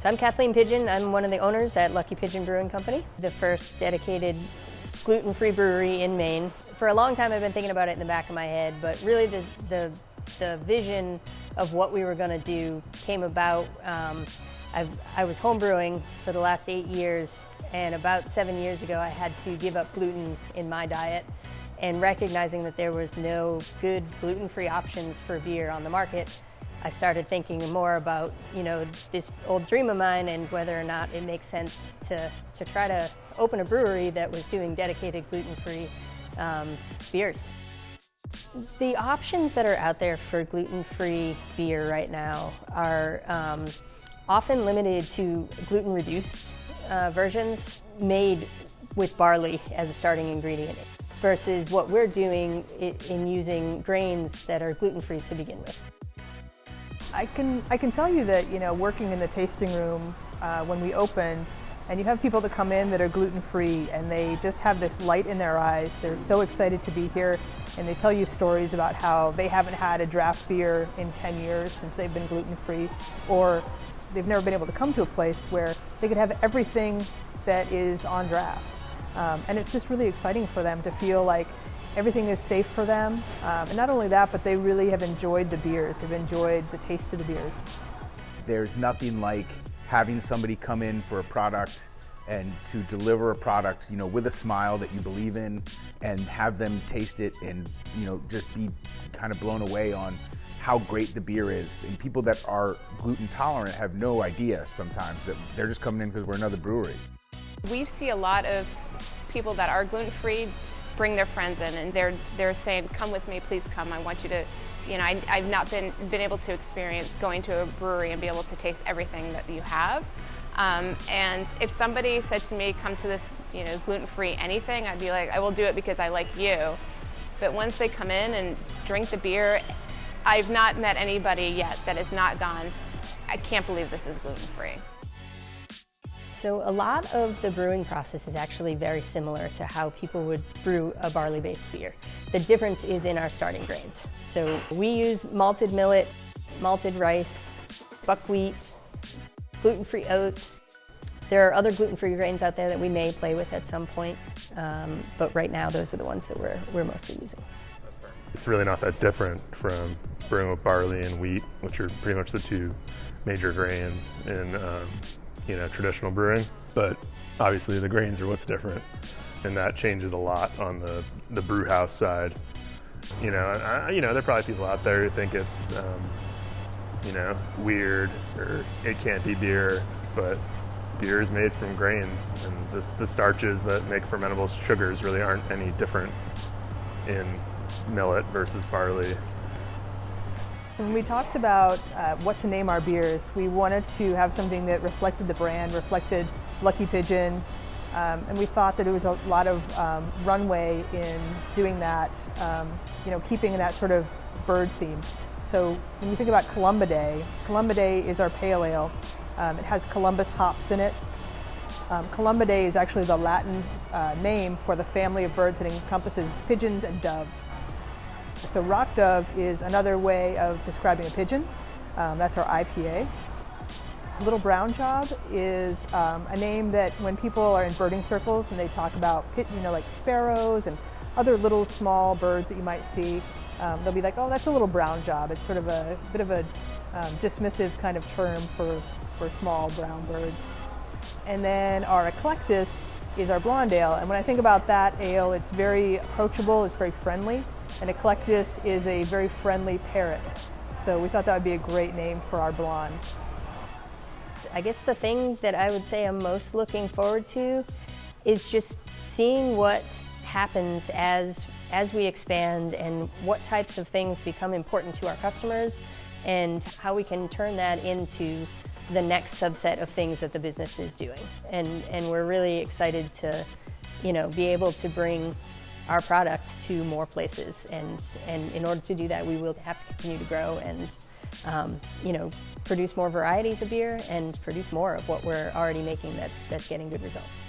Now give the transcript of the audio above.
So I'm Kathleen Pigeon. I'm one of the owners at Lucky Pigeon Brewing Company, the first dedicated gluten-free brewery in Maine. For a long time I've been thinking about it in the back of my head, but really the vision of what we were going to do came about. I was home brewing for the last 8 years, and about 7 years ago I had to give up gluten in my diet, and recognizing that there was no good gluten-free options for beer on the market, I started thinking more about, this old dream of mine and whether or not it makes sense to try to open a brewery that was doing dedicated gluten-free beers. The options that are out there for gluten-free beer right now are often limited to gluten-reduced versions made with barley as a starting ingredient, versus what we're doing in using grains that are gluten-free to begin with. I can tell you that, working in the tasting room when we open, and you have people that come in that are gluten-free and they just have this light in their eyes. They're so excited to be here, and they tell you stories about how they haven't had a draft beer in 10 years since they've been gluten-free, or they've never been able to come to a place where they could have everything that is on draft. And it's just really exciting for them to feel like everything is safe for them. And not only that, but they really have enjoyed the beers. They've enjoyed the taste of the beers. There's nothing like having somebody come in for a product and to deliver a product, with a smile that you believe in, and have them taste it and, just be kind of blown away on how great the beer is. And people that are gluten tolerant have no idea sometimes that they're just coming in because we're another brewery. We see a lot of people that are gluten-free bring their friends in, and they're saying, come with me, please come. I want you to, I've not been able to experience going to a brewery and be able to taste everything that you have. And if somebody said to me, come to this, gluten-free anything, I'd be like, I will do it because I like you. But once they come in and drink the beer, I've not met anybody yet that has not gone, I can't believe this is gluten-free. So a lot of the brewing process is actually very similar to how people would brew a barley-based beer. The difference is in our starting grains. So we use malted millet, malted rice, buckwheat, gluten-free oats. There are other gluten-free grains out there that we may play with at some point, but right now those are the ones that we're mostly using. It's really not that different from brewing with barley and wheat, which are pretty much the two major grains in traditional brewing, but obviously the grains are what's different, and that changes a lot on the brew house side. There are probably people out there who think it's weird or it can't be beer, but beer is made from grains, and the starches that make fermentable sugars really aren't any different in millet versus barley. When we talked about what to name our beers, we wanted to have something that reflected the brand, reflected Lucky Pigeon, and we thought that there was a lot of runway in doing that, keeping that sort of bird theme. So when you think about Columba Day is our pale ale. It has Columbus hops in it. Columba Day is actually the Latin name for the family of birds that encompasses pigeons and doves. So rock dove is another way of describing a pigeon. That's our IPA. Little brown job is a name that when people are in birding circles and they talk about like sparrows and other little small birds that you might see, they'll be like, oh, that's a little brown job. It's sort of a bit of a dismissive kind of term for small brown birds. And then our Eclectus is our blonde ale. And when I think about that ale, it's very approachable, it's very friendly. And Eclectus is a very friendly parrot. So we thought that would be a great name for our blonde. I guess the thing that I would say I'm most looking forward to is just seeing what happens as we expand and what types of things become important to our customers and how we can turn that into the next subset of things that the business is doing. And we're really excited to, be able to bring our product to more places. And in order to do that, we will have to continue to grow and, produce more varieties of beer and produce more of what we're already making that's getting good results.